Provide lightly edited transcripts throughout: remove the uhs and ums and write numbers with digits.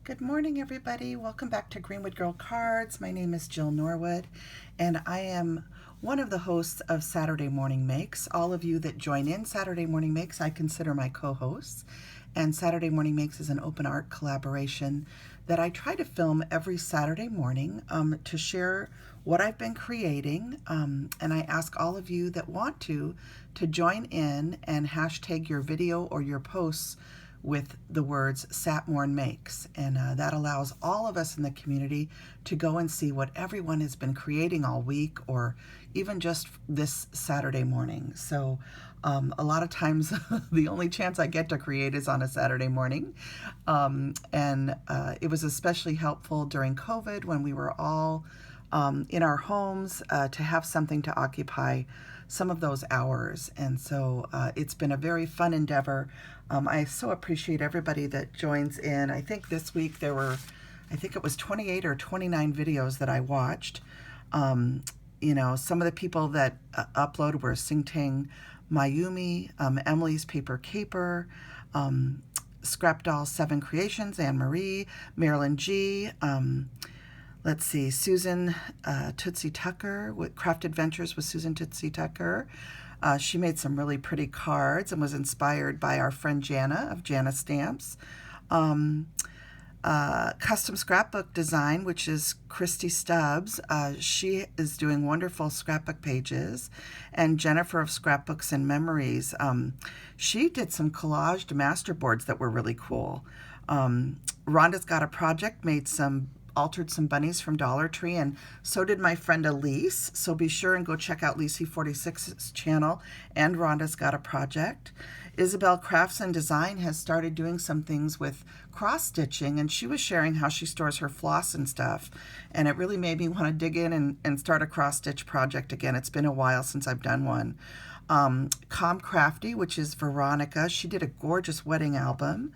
Good morning, everybody. Welcome back to Greenwood Girl Cards. My name is Jill Norwood, and I am one of the hosts of Saturday Morning Makes. All of you that join in Saturday Morning Makes, I consider my co-hosts. And Saturday Morning Makes is an open art collaboration that I try to film every Saturday morning to share what I've been creating. And I ask all of you that want to join in and hashtag your video or your posts with the words Satmorn Makes, and that allows all of us in the community to go and see what everyone has been creating all week or even just this Saturday morning. So a lot of times the only chance I get to create is on a Saturday morning, and it was especially helpful during COVID when we were all in our homes to have something to occupy some of those hours. And so it's been a very fun endeavor. I so appreciate everybody that joins in. I think this week there were, I think it was 28 or 29 videos that I watched. You know, some of the people that uploaded were Singtang Mayumi, Emily's Paper Caper, Scrap Doll 7 Creations, Anne Marie, Marilyn G., let's see, Susan Tootsie Tucker with Craft Adventures with Susan Tootsie Tucker. She made some really pretty cards and was inspired by our friend Dianna of Dianna Stamps. Custom Scrapbook Design, which is Christy Stubbs. She is doing wonderful scrapbook pages. And Jennifer of Scrapbooks and Memories. She did some collaged masterboards that were really cool. Rhonda's Got a Project made altered some bunnies from Dollar Tree, and so did my friend Elise. So be sure and go check out Lisi46's channel and Rhonda's Got a Project. Isabel Crafts and Design has started doing some things with cross stitching, and she was sharing how she stores her floss and stuff, and it really made me want to dig in and start a cross stitch project again. It's been a while since I've done one. Com Crafty, which is Veronica, she did a gorgeous wedding album.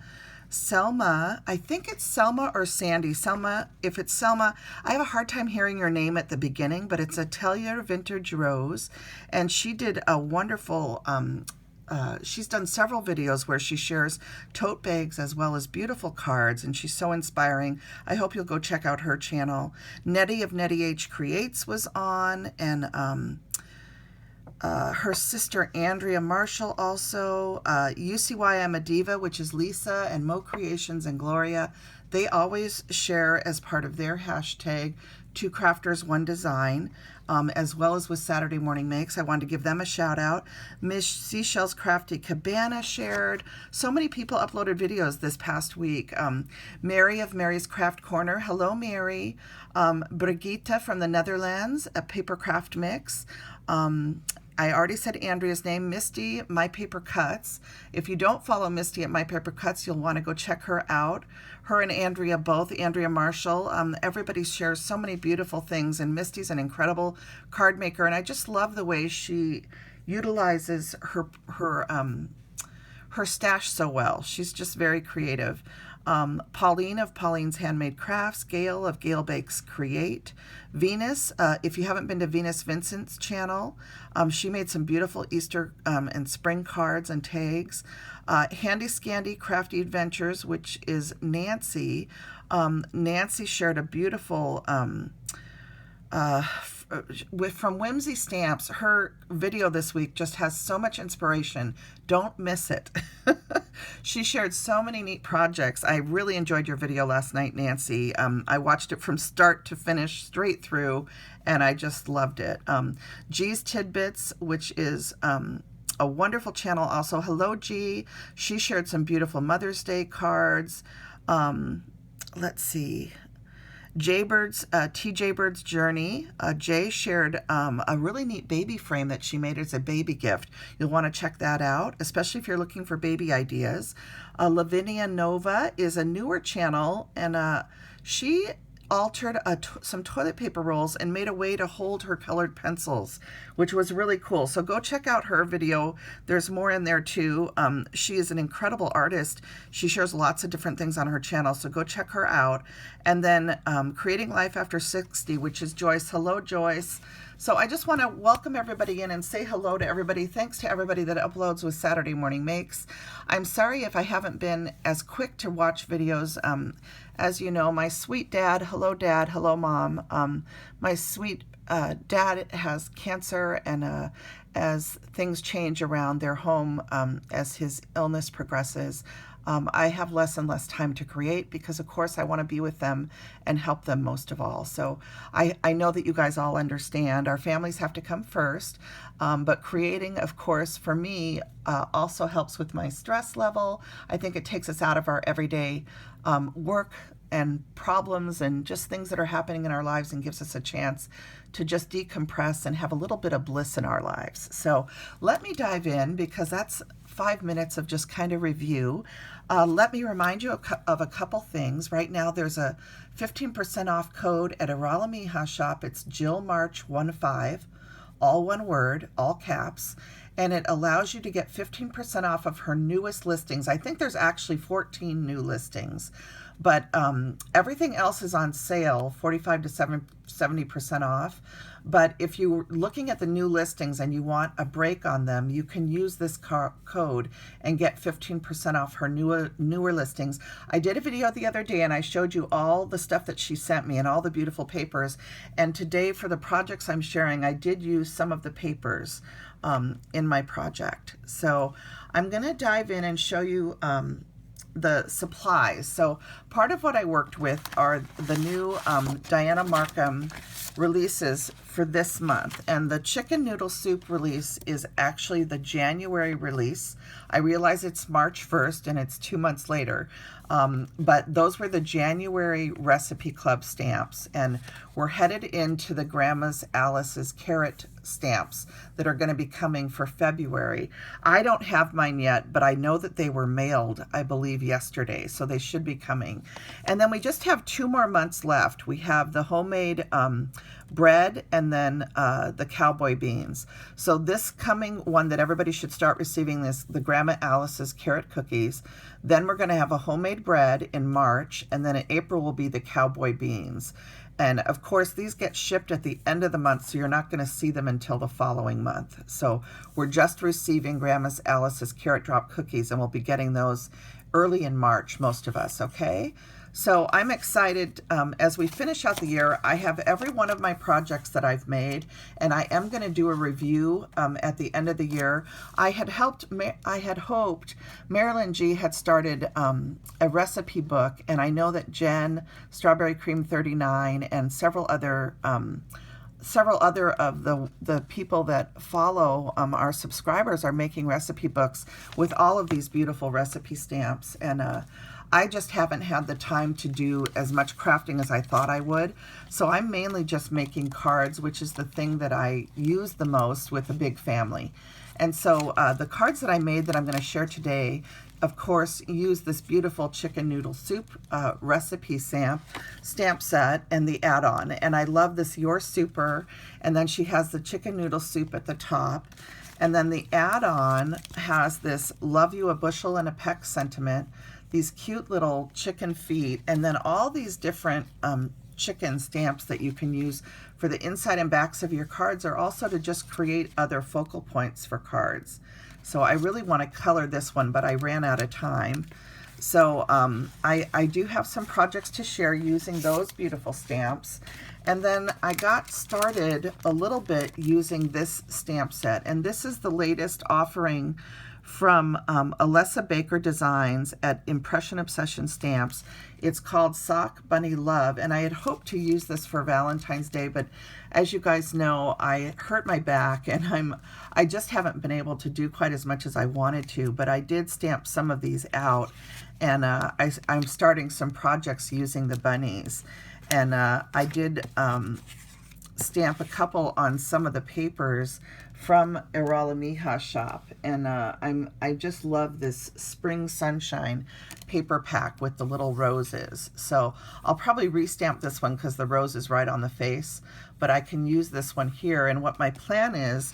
Selma, I think it's Selma or Sandy. Selma, if it's Selma, I have a hard time hearing your name at the beginning, but it's Atelier Vintage Rose, and she did a wonderful, she's done several videos where she shares tote bags as well as beautiful cards, and she's so inspiring. I hope you'll go check out her channel. Nettie of Nettie H Creates was on, and her sister Andrea Marshall also, UCY I'm a Diva, which is Lisa and Mo Creations and Gloria. They always share as part of their hashtag 2 Crafters 1 Design, as well as with Saturday Morning Makes. I wanted to give them a shout out. Miss Seashell's Crafty Cabana shared. So many people uploaded videos this past week. Mary of Mary's Craft Corner. Hello, Mary. Brigitte from the Netherlands, a paper craft mix. I already said Andrea's name, Misty, My Paper Cuts. If you don't follow Misty at My Paper Cuts, you'll want to go check her out. Her and Andrea both, Andrea Marshall. Everybody shares so many beautiful things, and Misty's an incredible card maker, and I just love the way she utilizes her stash so well. She's just very creative. Pauline of Pauline's Handmade Crafts, Gail of Gail Bakes Create, Venus, if you haven't been to Venus Vincent's channel, she made some beautiful Easter and spring cards and tags. Handy Scandy Crafty Adventures, which is Nancy. Nancy shared a beautiful from Whimsy Stamps. Her video this week just has so much inspiration. Don't miss it. She shared so many neat projects. I really enjoyed your video last night, Nancy. I watched it from start to finish, straight through, and I just loved it. G's Tidbits, which is a wonderful channel also. Hello, G. She shared some beautiful Mother's Day cards. Let's see. Jaybird's, TJ Bird's Journey. Jay shared a really neat baby frame that she made as a baby gift. You'll want to check that out, especially if you're looking for baby ideas. Lavinia Nova is a newer channel, and she altered some toilet paper rolls and made a way to hold her colored pencils, which was really cool. So go check out her video. There's more in there too. She is an incredible artist. She shares lots of different things on her channel, so go check her out. And then Creating Life After 60, which is Joyce. Hello, Joyce. So I just want to welcome everybody in and say hello to everybody. Thanks to everybody that uploads with Saturday Morning Makes. I'm sorry if I haven't been as quick to watch videos. As you know, my sweet dad, hello mom. My sweet dad has cancer, and as things change around their home, as his illness progresses, I have less and less time to create because, of course, I want to be with them and help them most of all. So I know that you guys all understand our families have to come first, but creating, of course, for me, also helps with my stress level. I think it takes us out of our everyday work and problems and just things that are happening in our lives and gives us a chance to just decompress and have a little bit of bliss in our lives. So let me dive in because that's 5 minutes of just kind of review. Let me remind you of a couple things. Right now there's a 15% off code at IralamijaShop. It's JillMarch15, all one word, all caps, and it allows you to get 15% off of her newest listings. I think there's actually 14 new listings, but everything else is on sale, 45 to 70% off. But if you're looking at the new listings and you want a break on them, you can use this code and get 15% off her newer listings. I did a video the other day and I showed you all the stuff that she sent me and all the beautiful papers. And today for the projects I'm sharing, I did use some of the papers in my project. So I'm going to dive in and show you the supplies. So part of what I worked with are the new Dianna Marcum releases for this month, and the chicken noodle soup release is actually the January release. I realize it's March 1st and it's 2 months later, but those were the January Recipe Club stamps, and we're headed into the Grandma's Alice's carrot stamps that are going to be coming for February. I don't have mine yet, but I know that they were mailed, I believe, yesterday, so they should be coming. And then we just have 2 more months left. We have the homemade bread and then the cowboy beans. So this coming one that everybody should start receiving is the Grandma Alice's carrot cookies. Then we're going to have a homemade bread in March, and then in April will be the cowboy beans. And of course, these get shipped at the end of the month, so you're not going to see them until the following month. So we're just receiving Grandma's Alice's carrot drop cookies, and we'll be getting those early in March, most of us, okay? So I'm excited as we finish out the year. I have every one of my projects that I've made, and I am going to do a review at the end of the year. I had hoped Marilyn G had started a recipe book, and I know that Jen, Strawberry Cream 39, and several other of the people that follow our subscribers are making recipe books with all of these beautiful recipe stamps, and I just haven't had the time to do as much crafting as I thought I would. So I'm mainly just making cards, which is the thing that I use the most with a big family. And so the cards that I made that I'm going to share today, of course, use this beautiful chicken noodle soup recipe stamp set and the add-on. And I love this Your Super. And then she has the chicken noodle soup at the top. And then the add-on has this Love You a Bushel and a Peck sentiment, these cute little chicken feet, and then all these different chicken stamps that you can use for the inside and backs of your cards, or also to just create other focal points for cards. So I really want to color this one, but I ran out of time. So I do have some projects to share using those beautiful stamps. And then I got started a little bit using this stamp set, and this is the latest offering from Alesa Baker Designs at Impression Obsession Stamps. It's called Sock Bunny Love, and I had hoped to use this for Valentine's Day, but as you guys know, I hurt my back, and I just haven't been able to do quite as much as I wanted to, but I did stamp some of these out, and I'm starting some projects using the bunnies, and I did stamp a couple on some of the papers from IralamijaShop, and I just love this Spring Sunshine paper pack with the little roses. So I'll probably restamp this one because the rose is right on the face, but I can use this one here. And what my plan is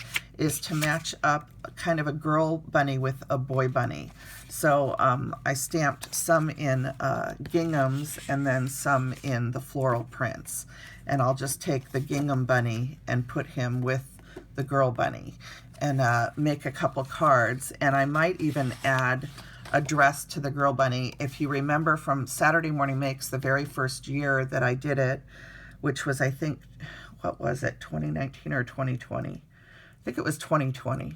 to match up kind of a girl bunny with a boy bunny. So I stamped some in ginghams and then some in the floral prints. And I'll just take the gingham bunny and put him with the girl bunny and make a couple cards. And I might even add a dress to the girl bunny. If you remember from Saturday Morning Makes, the very first year that I did it, which was, I think, what was it, 2019 or 2020? I think it was 2020.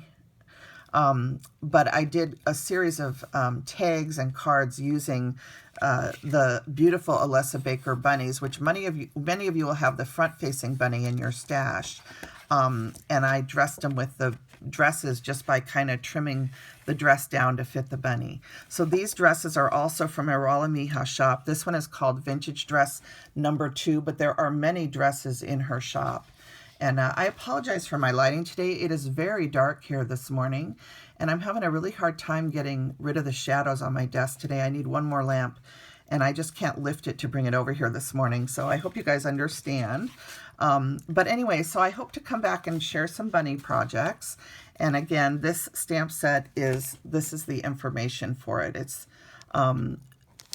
But I did a series of tags and cards using the beautiful Alesa Baker bunnies, which many of you will have the front-facing bunny in your stash. And I dressed them with the dresses just by kind of trimming the dress down to fit the bunny. So these dresses are also from IralamijaShop. This one is called Vintage Dress number 2, but there are many dresses in her shop. And I apologize for my lighting today. It is very dark here this morning, and I'm having a really hard time getting rid of the shadows on my desk today. I need one more lamp, and I just can't lift it to bring it over here this morning. So I hope you guys understand. But anyway, so I hope to come back and share some bunny projects. And again, this stamp set this is the information for it. It's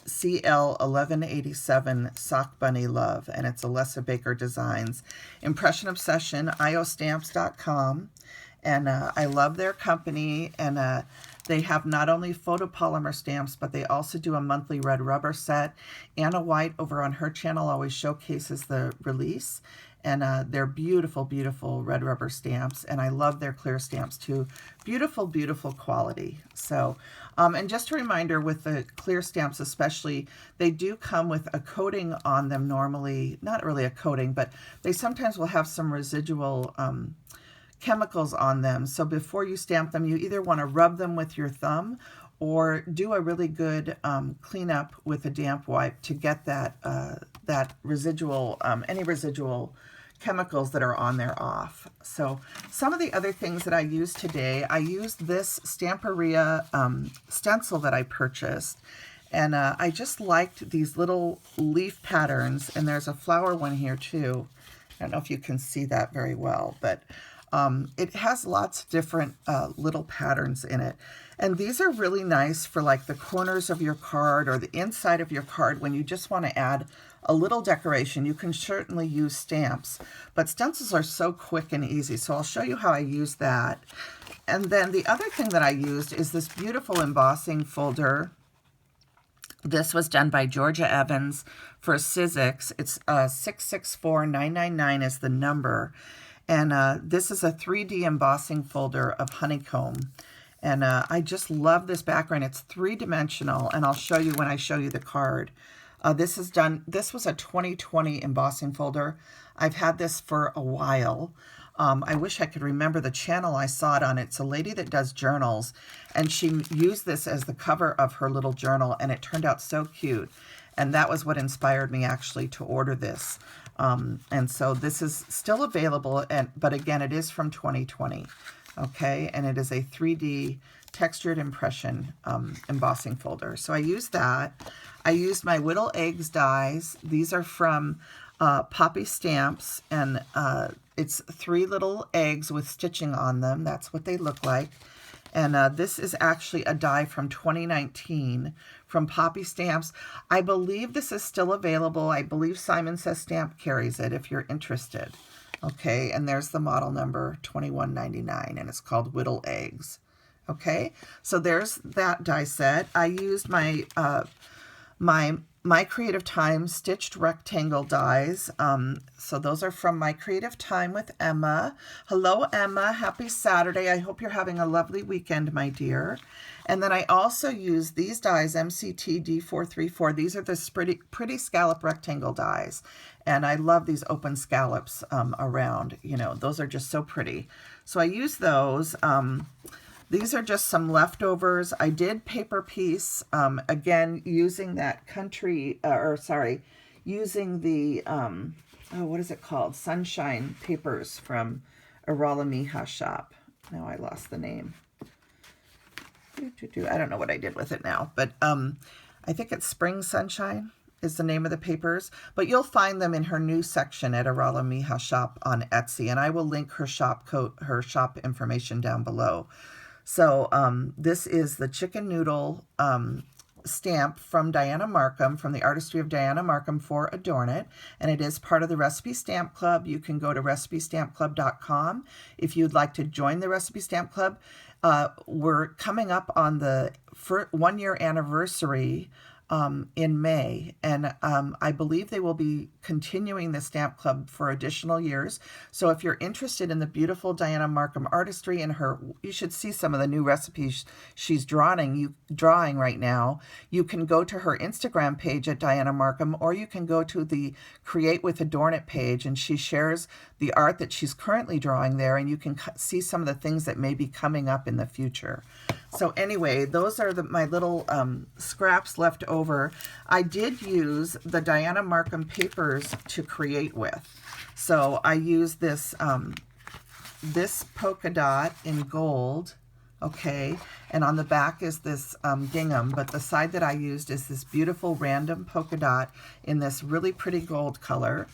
CL 1187 Sock Bunny Love, and it's Alesa Baker Designs. Impression Obsession, iostamps.com. And I love their company, and they have not only photopolymer stamps, but they also do a monthly red rubber set. Anna White over on her channel always showcases the release, and they're beautiful, beautiful red rubber stamps, and I love their clear stamps too. Beautiful, beautiful quality. So, and just a reminder with the clear stamps especially, they do come with a coating on them normally, not really a coating, but they sometimes will have some residual chemicals on them. So before you stamp them, you either want to rub them with your thumb or do a really good cleanup with a damp wipe to get that that residual, any residual chemicals that are on there off. So some of the other things that I used today, I used this Stamperia stencil that I purchased, and I just liked these little leaf patterns, and there's a flower one here too. I don't know if you can see that very well, but it has lots of different little patterns in it. And these are really nice for like the corners of your card or the inside of your card when you just want to add a little decoration. You can certainly use stamps, but stencils are so quick and easy. So I'll show you how I use that. And then the other thing that I used is this beautiful embossing folder. This was done by Georgia Evans for Sizzix. It's 664999 is the number. And this is a 3D embossing folder of honeycomb. And I just love this background. It's three-dimensional, and I'll show you when I show you the card. This was a 2020 embossing folder. I've had this for a while. I wish I could remember the channel I saw it on. It's a lady that does journals, and she used this as the cover of her little journal, and it turned out so cute. And that was what inspired me actually to order this. And so this is still available, but again, it is from 2020, okay? And it is a 3D textured impression embossing folder. So I used that. I used my Whittle Eggs dies. These are from Poppy Stamps, and it's 3 little eggs with stitching on them. That's what they look like. And this is actually a die from 2019 from Poppy Stamps. I believe this is still available. I believe Simon Says Stamp carries it if you're interested. Okay, and there's the model number 2199, and it's called Whittle Eggs. Okay, so there's that die set. I used my My Creative Time stitched rectangle dies. So those are from My Creative Time with Emma. Hello, Emma. Happy Saturday. I hope you're having a lovely weekend, my dear. And then I also use these dies, MCT D434. These are the pretty scallop rectangle dies. And I love these open scallops around. You know, those are just so pretty. So I use those. These are just some leftovers. I did paper piece, again, using that using the, what is it called? Sunshine papers from IralamijaShop. Now I lost the name. I don't know what I did with it now, but I think it's Spring Sunshine is the name of the papers, but you'll find them in her new section at IralamijaShop on Etsy, and I will link her shop information down below. So this is the chicken noodle stamp from Dianna Marcum, from the artistry of Dianna Marcum for Adornit, and it is part of the Recipe Stamp Club. You can go to recipestampclub.com if you'd like to join the Recipe Stamp Club. We're coming up on the 1-year anniversary in May, and I believe they will be continuing the Stamp Club for additional years. So if you're interested in the beautiful Dianna Marcum artistry and you should see some of the new recipes she's drawing right now. You can go to her Instagram page at Dianna Marcum, or you can go to the Create with Adornit page, and she shares the art that she's currently drawing there, and you can see some of the things that may be coming up in the future. So anyway, those are my little scraps left over. I did use the Dianna Marcum papers to create with. So I used this, this polka dot in gold, okay, and on the back is this gingham, but the side that I used is this beautiful random polka dot in this really pretty gold color.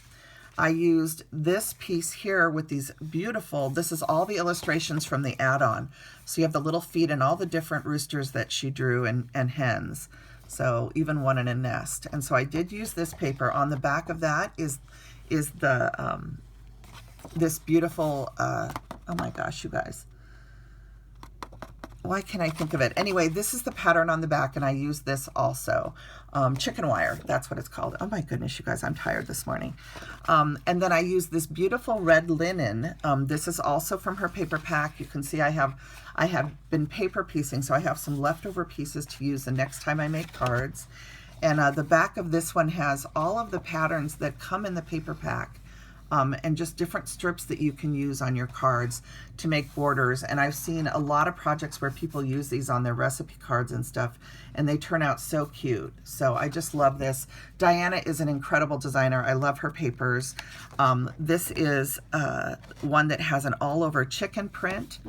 I used this piece here with these beautiful, this is all the illustrations from the add-on. So you have the little feet and all the different roosters that she drew and hens. So even one in a nest. And so I did use this paper. On the back of that is the, this beautiful, oh my gosh, you guys. Why can't I think of it? Anyway, this is the pattern on the back, and I use this also. Chicken wire, that's what it's called. Oh my goodness, you guys, I'm tired this morning. And then I use this beautiful red linen. This is also from her paper pack. You can see I have been paper piecing, so I have some leftover pieces to use the next time I make cards. And the back of this one has all of the patterns that come in the paper pack. And just different strips that you can use on your cards to make borders. And I've seen a lot of projects where people use these on their recipe cards and stuff, and they turn out so cute. So I just love this. Dianna is an incredible designer. I love her papers. This is one that has an all-over chicken print.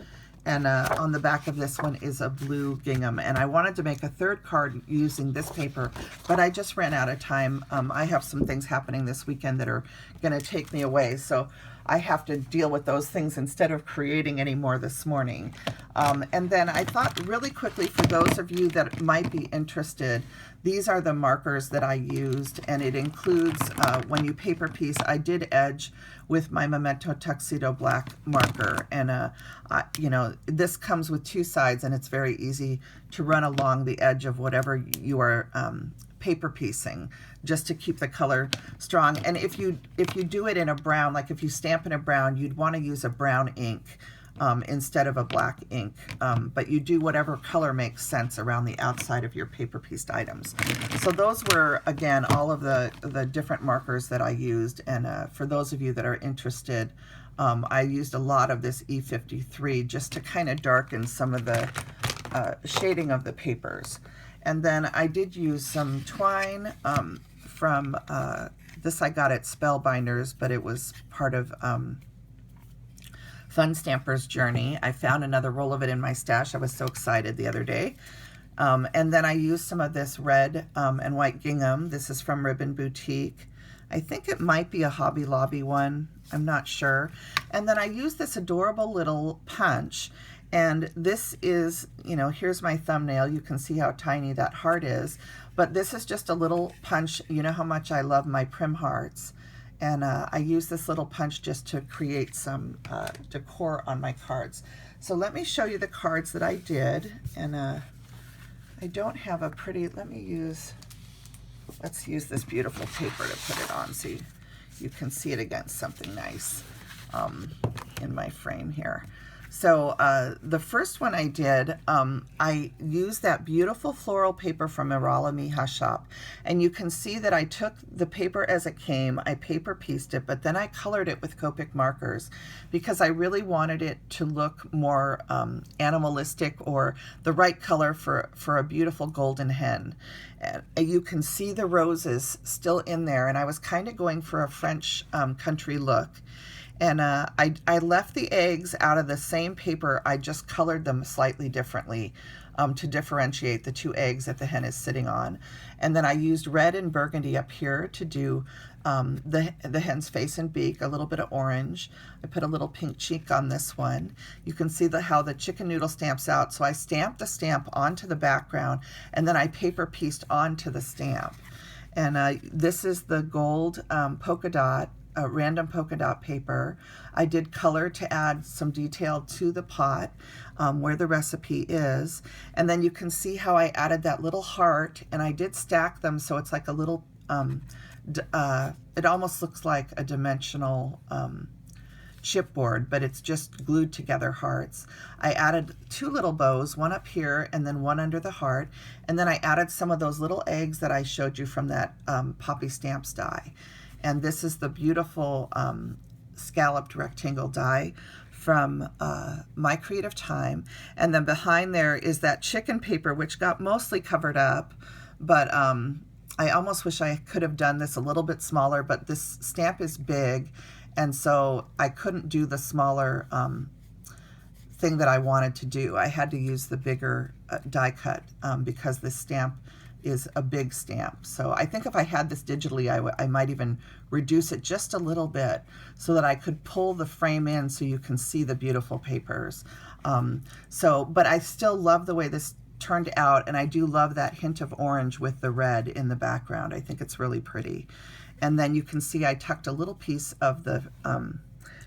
And on the back of this one is a blue gingham. And I wanted to make a third card using this paper, but I just ran out of time. I have some things happening this weekend that are going to take me away. So I have to deal with those things instead of creating any more this morning. And then I thought really quickly, for those of you that might be interested, these are the markers that I used, and it includes, when you paper piece, I did edge with my Memento Tuxedo black marker. And, you know, this comes with two sides, and it's very easy to run along the edge of whatever you are paper piecing, just to keep the color strong. And if you do it in a brown, like if you stamp in a brown, you'd want to use a brown ink instead of a black ink, but you do whatever color makes sense around the outside of your paper pieced items. So those were, again, all of the different markers that I used. And for those of you that are interested, I used a lot of this E53 just to kind of darken some of the shading of the papers. And then I did use some twine from this I got at Spellbinders, but it was part of Fun Stamper's Journey. I found another roll of it in my stash. I was so excited the other day. And then I used some of this red and white gingham. This is from Ribbon Boutique. I think it might be a Hobby Lobby one. I'm not sure. And then I used this adorable little punch. And this is, you know, here's my thumbnail. You can see how tiny that heart is. But this is just a little punch. You know how much I love my Prim Hearts. And I use this little punch just to create some decor on my cards. So let me show you the cards that I did. And I don't have a pretty, let's use this beautiful paper to put it on so you can see it against something nice in my frame here. So the first one I did, I used that beautiful floral paper from IralamijaShop, and you can see that I took the paper as it came, I paper pieced it, but then I colored it with Copic markers because I really wanted it to look more animalistic, or the right color for a beautiful golden hen. And you can see the roses still in there, and I was kind of going for a French country look. And I left the eggs out of the same paper. I just colored them slightly differently to differentiate the two eggs that the hen is sitting on. And then I used red and burgundy up here to do the hen's face and beak, a little bit of orange. I put a little pink cheek on this one. You can see how the chicken noodle stamps out. So I stamped the stamp onto the background, and then I paper pieced onto the stamp. And this is the gold polka dot, random polka dot paper. I did color to add some detail to the pot where the recipe is. And then you can see how I added that little heart, and I did stack them so it's like a little, it almost looks like a dimensional chipboard, but it's just glued together hearts. I added two little bows, one up here and then one under the heart, and then I added some of those little eggs that I showed you from that Poppy Stamps die. And this is the beautiful scalloped rectangle die from My Creative Time. And then behind there is that chicken paper, which got mostly covered up, but I almost wish I could have done this a little bit smaller, but this stamp is big, and so I couldn't do the smaller thing that I wanted to do. I had to use the bigger die cut because this stamp is a big stamp. So I think if I had this digitally, I might even reduce it just a little bit so that I could pull the frame in so you can see the beautiful papers. But I still love the way this turned out, and I do love that hint of orange with the red in the background. I think it's really pretty. And then you can see I tucked a little piece of the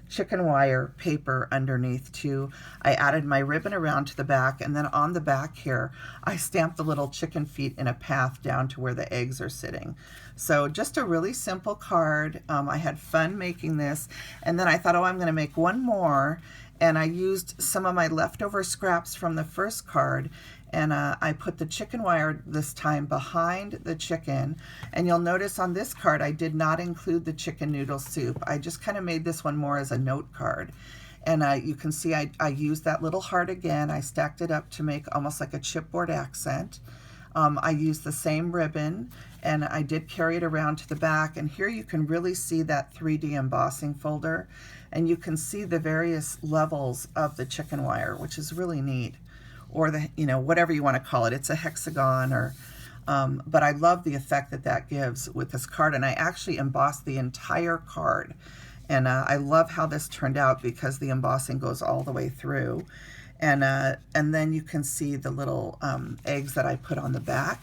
chicken wire paper underneath too. I added my ribbon around to the back, and then on the back here I stamped the little chicken feet in a path down to where the eggs are sitting. So just a really simple card. I had fun making this, and then I thought, oh, I'm going to make one more, and I used some of my leftover scraps from the first card, and I put the chicken wire this time behind the chicken. And you'll notice on this card I did not include the chicken noodle soup. I just kind of made this one more as a note card. And you can see I used that little heart again. I stacked it up to make almost like a chipboard accent. I used the same ribbon, and I did carry it around to the back. And here you can really see that 3D embossing folder, and you can see the various levels of the chicken wire, which is really neat. Or the, whatever you want to call it. It's a hexagon, or but I love the effect that gives with this card. And I actually embossed the entire card, and I love how this turned out because the embossing goes all the way through. And then you can see the little eggs that I put on the back.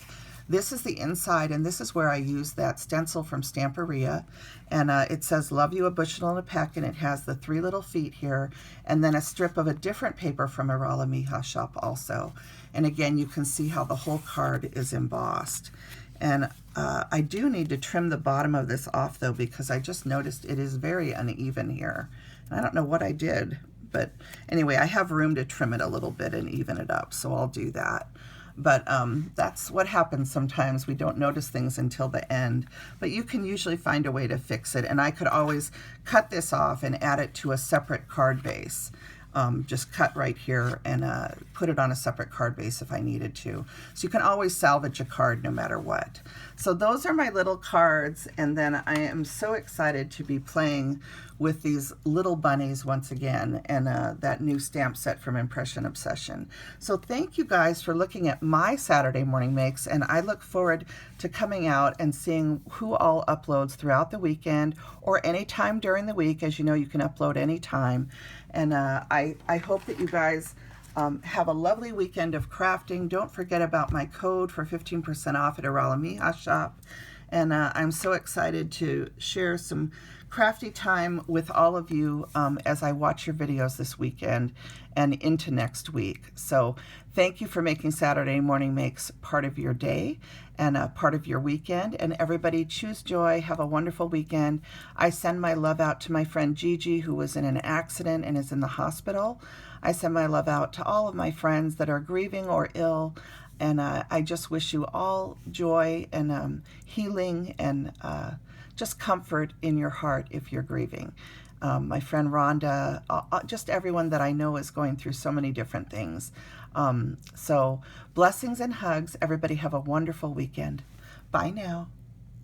This is the inside, and this is where I use that stencil from Stamperia. And it says, love you a bushel and a peck, and it has the 3 little feet here, and then a strip of a different paper from IralamijaShop also. And again, you can see how the whole card is embossed. And I do need to trim the bottom of this off, though, because I just noticed it is very uneven here. And I don't know what I did, but anyway, I have room to trim it a little bit and even it up, so I'll do that. But that's what happens sometimes. We don't notice things until the end. But you can usually find a way to fix it. And I could always cut this off and add it to a separate card base. Just cut right here and put it on a separate card base if I needed to. So you can always salvage a card no matter what. So those are my little cards, and then I am so excited to be playing with these little bunnies once again, and that new stamp set from Impression Obsession. So thank you guys for looking at my Saturday morning makes, and I look forward to coming out and seeing who all uploads throughout the weekend or anytime during the week. As you know, you can upload anytime. And I hope that you guys have a lovely weekend of crafting. Don't forget about my code for 15% off at IralamijaShop. And I'm so excited to share some crafty time with all of you as I watch your videos this weekend and into next week. So thank you for making Saturday morning makes part of your day and a part of your weekend. And everybody, choose joy. Have a wonderful weekend. I send my love out to my friend Gigi, who was in an accident and is in the hospital. I send my love out to all of my friends that are grieving or ill. And I just wish you all joy and healing and just comfort in your heart if you're grieving. My friend Rhonda, just everyone that I know is going through so many different things. So blessings and hugs. Everybody have a wonderful weekend. Bye now.